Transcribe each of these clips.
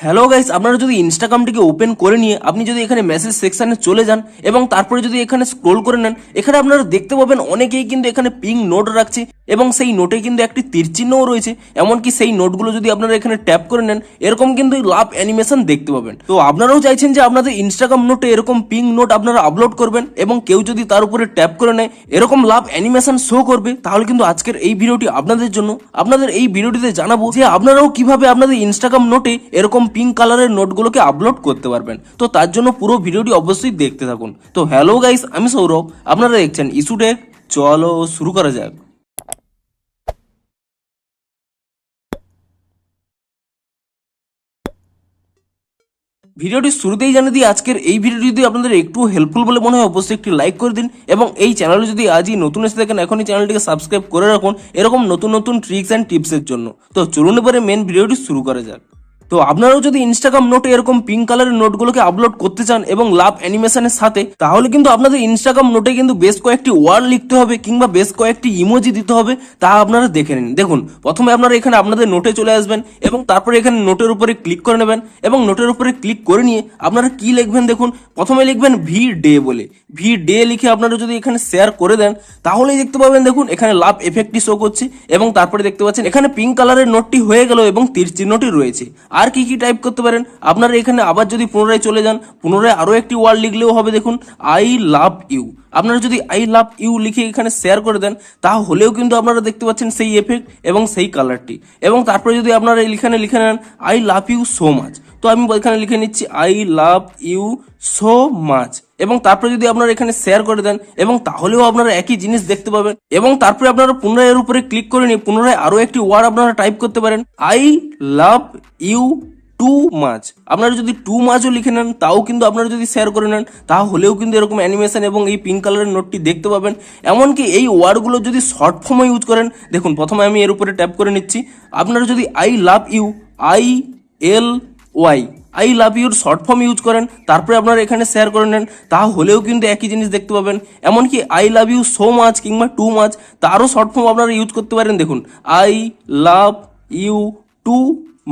Hello guys, আপনারা যদি ইনস্টাগ্রামটিকে open করে নিয়ে আপনি যদি এখানে মেসেজ সেকশনে চলে যান এবং তারপরে যদি এখানে স্ক্রোল করে নেন, এখানে আপনারা দেখতে পাবেন অনেকেই কিন্তু এখানে পিঙ্ক নোট রাখছে এবং সেই নোটে কিন্তু একটি তীর চিহ্নও রয়েছে। এমনকি সেই নোটগুলো যদি আপনারা এখানে ট্যাপ করে নেন, এরকম কিন্তু লাভ অ্যানিমেশন দেখতে পাবেন। তো আপনারাও চাইছেন যে আপনাদের ইনস্টাগ্রাম নোটে এরকম পিঙ্ক নোট আপনারা আপলোড করবেন এবং কেউ যদি তার উপরে ট্যাপ করে নেয় এরকম লাভ অ্যানিমেশন শো করবে, তাহলে কিন্তু আজকের এই ভিডিওটি আপনাদের জন্য। আপনাদের এই ভিডিওটিতে জানাবো যে আপনারাও কিভাবে আপনাদের ইনস্টাগ্রাম নোটে এরকম পিঙ্ক কালারের নোটগুলোকে আপলোড করতে পারবেন। তো তার জন্য পুরো ভিডিওটি অবশ্যই দেখতে থাকুন। তো হ্যালো গাইস, আমি সৌরভ, আপনারা দেখছেন ইস্যু টেক। চলো শুরু করা যাক। ভিডিওটি শুরুতেই জানিয়ে দিই, আজকের এই ভিডিওটি যদি আপনাদের একটু হেল্পফুল বলে মনে হয় অবশ্যই একটি লাইক করে দিন এবং এই চ্যানেলে যদি আজই নতুন এসে থাকেন এখনই চ্যানেলটিকে সাবস্ক্রাইব করে রাখুন এরকম নতুন নতুন ট্রিক্স অ্যান্ড টিপসের জন্য। তো চলুন এবারে মেন ভিডিওটি শুরু করা যাক। তো আপনারাও যদি ইনস্টাগ্রাম নোটে এরকম পিঙ্ক কালারের নোটগুলোকে আপলোড করতে চান এবং লাভ অ্যানিমেশনের সাথে, তাহলে কিন্তু আপনাদের ইনস্টাগ্রাম নোটে কিন্তু বেশ কয়েকটি ওয়ার্ড লিখতে হবে কিংবা বেশ কয়েকটি ইমোজি দিতে হবে। তা আপনারা দেখে নিন। দেখুন, প্রথমে আপনারা এখানে আপনাদের নোটে চলে আসবেন এবং তারপরে এখানে নোটের উপরে ক্লিক করে নেবেন এবং নোটের উপরে ক্লিক করে নিয়ে আপনারা কি লিখবেন দেখুন, প্রথমে লিখবেন 𝗕 বলে। 𝗕 লিখে আপনারা যদি এখানে শেয়ার করে দেন, তাহলেই দেখতে পাবেন দেখুন এখানে লাভ এফেক্টটি শো করছে এবং তারপরে দেখতে পাচ্ছেন এখানে পিঙ্ক কালারের নোটটি হয়ে গেল এবং তীর চিহ্নটি রয়েছে। আর কি কি টাইপ করতে পারেন আপনারা এখানে আবার যদি পুনরায় চলে যান, পুনরায় আরো একটি ওয়ার্ড লিখলেও হবে। দেখুন আই লাভ ইউ, আপনারা যদি আই লাভ ইউ লিখে এখানে শেয়ার করে দেন, তাহলেও কিন্তু আপনারা দেখতে পাচ্ছেন সেই এফেক্ট এবং সেই কালারটি। এবং তারপরে যদি আপনারা এখানে লিখে নেন I love you so much, তো আমি এখানে লিখে নিচ্ছি I love you so much এবং তারপরে যদি আপনারা এখানে শেয়ার করে দেন, এবং তাহলেও আপনারা একই জিনিস দেখতে পাবেন। এবং তারপরে আপনারা পুনরায় এর উপরে ক্লিক করে নিয়ে পুনরায় আরো একটি ওয়ার্ড আপনারা টাইপ করতে পারেন I love you too much. আপনারা যদি টু মাচও লিখে নেন, তাও কিন্তু আপনারা যদি শেয়ার করে নেন, তাহলেও কিন্তু এরকম অ্যানিমেশন এবং এই পিঙ্ক কালারের নোটটি দেখতে পাবেন। এমনকি এই ওয়ার্ডগুলো যদি শর্ট ফর্মে ইউজ করেন, দেখুন প্রথমে আমি এর উপরে ট্যাপ করে নিচ্ছি। আপনারা যদি I love you ILY I love your short form use করেন, তারপরে আপনারা এখানে শেয়ার করে নেন, তাহলেও কিন্তু একই জিনিস দেখতে পাবেন। এমনকি I love you so much কিংবা টু মাচ, তারও শর্ট ফর্ম আপনারা ইউজ করতে পারেন। দেখুন I love you too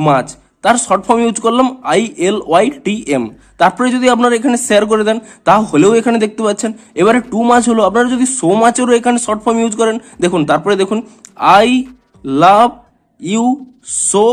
much, তার শর্ট ফর্ম ইউজ করলাম ILYTM। তারপরে যদি আপনারা এখানে শেয়ার করে দেন, তাহলেও এখানে দেখতে পাচ্ছেন এবারে টু মাচ হলো। আপনারা যদি সো মাচেরও এখানে শর্ট ফর্ম ইউজ করেন, দেখুন তারপরে দেখুন I love you so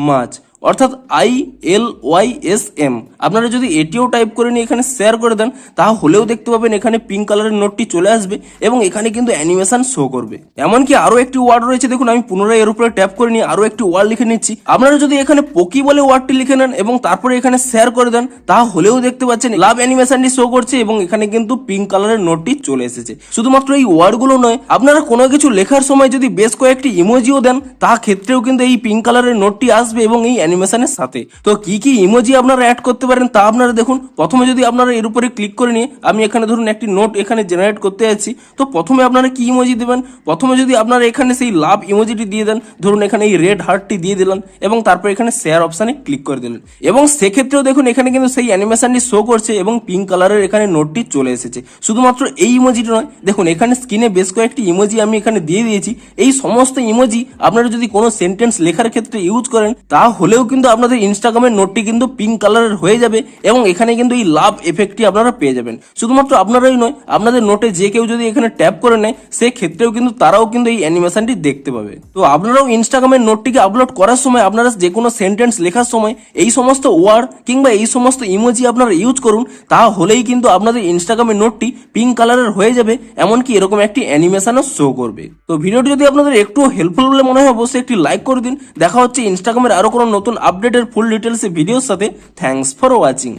much, অর্থাৎ ILYSM। আপনারা যদি এটিও টাইপ করে নিয়ে এখানে শেয়ার করে দেন, তাহলেও দেখতে পাবেন এখানে পিঙ্ক কালারের নোটটি চলে আসবে এবং এখানে কিন্তু অ্যানিমেশন শো করবে। এমনকি আরো একটি ওয়ার্ড রয়েছে, দেখুন আমি পুনরায় এর উপরে ট্যাপ করে নিয়ে আরো একটি ওয়ার্ড লিখে নিচ্ছি। আপনারা যদি এখানে পকি বলে ওয়ার্ডটি লিখে নেন এবং তারপরে এখানে শেয়ার করে দেন, তাহলেও দেখতে পাচ্ছেন লাভ অ্যানিমেশনটি শো করছে এবং এখানে কিন্তু পিঙ্ক কালারের নোটটি চলে এসেছে। শুধুমাত্র এই ওয়ার্ডগুলো নয়, আপনারা কোনো কিছু লেখার সময় যদি বেশ কয়েকটি ইমোজিও দেন, তা ক্ষেত্রেও কিন্তু এই পিঙ্ক কালারের নোটটি আসবে এবং এই অ্যানিমেশনের সাথে। তো কি কি ইমোজি আপনারা অ্যাড করতে পারেন তা আপনারা দেখুন। প্রথমে যদি আপনারা এর উপরে ক্লিক করে নিয়ে আমি এখানে ধরুন একটি নোট এখানে জেনারেট করতে যাচ্ছি, তো প্রথমে আপনারা কি ইমোজি দেবেন, প্রথমে যদি আপনারা এখানে সেই লাভ ইমোজিটি দিয়ে দেন, ধরুন এখানে এই রেড হার্টটি দিয়ে দিলেন এবং তারপর এখানে শেয়ার অপশানে ক্লিক করে দিলেন, এবং সেক্ষেত্রেও দেখুন এখানে কিন্তু সেই অ্যানিমেশনটি শো করছে এবং পিঙ্ক কালারের এখানে নোটটি চলে এসেছে। শুধুমাত্র এই ইমোজিটি নয়, দেখুন এখানে স্ক্রিনে বেশ কয়েকটি ইমোজি আমি এখানে দিয়ে দিয়েছি। এই সমস্ত ইমোজি আপনারা যদি কোনো সেন্টেন্স লেখার ক্ষেত্রে ইউজ করেন, তাহলেও কিন্তু আপনাদের ইনস্টাগ্রামের নোটটি কিন্তু পিঙ্ক কালারের হয়ে যাবে এবং এখানে কিন্তু এই লাভ এফেক্টটি আপনারা পেয়ে যাবেন। শুধুমাত্র আপনারাই নয়, আপনাদের নোটে যে কেউ যদি এখানে ট্যাপ করে নেয়, সেক্ষেত্রেও কিন্তু তারাও কিন্তু এই অ্যানিমেশনটি দেখতে পাবে। তো আপনারাও ইনস্টাগ্রামের নোটটিকে আপলোড করার সময় আপনারা যে কোনো সেন্টেন্স লেখার সময় এই সমস্ত ওয়ার্ড কিংবা এই সমস্ত ইমোজি আপনারা ইউজ করুন, তাহলেই কিন্তু আপনাদের ইনস্টাগ্রামের নোটটি পিঙ্ক কালারের হয়ে যাবে, এমনকি এরকম একটি অ্যানিমেশনও শো করবে। তো ভিডিওটি যদি আপনাদের একটু হেল্পফুল বলে মনে হয় অবশ্যই একটি লাইক করে দিন। দেখা হচ্ছে ইনস্টাগ্রামের আরো কোনো নতুন আপডেটের ফুল ডিটেলস ভিডিওর সাথে। Thanks for watching.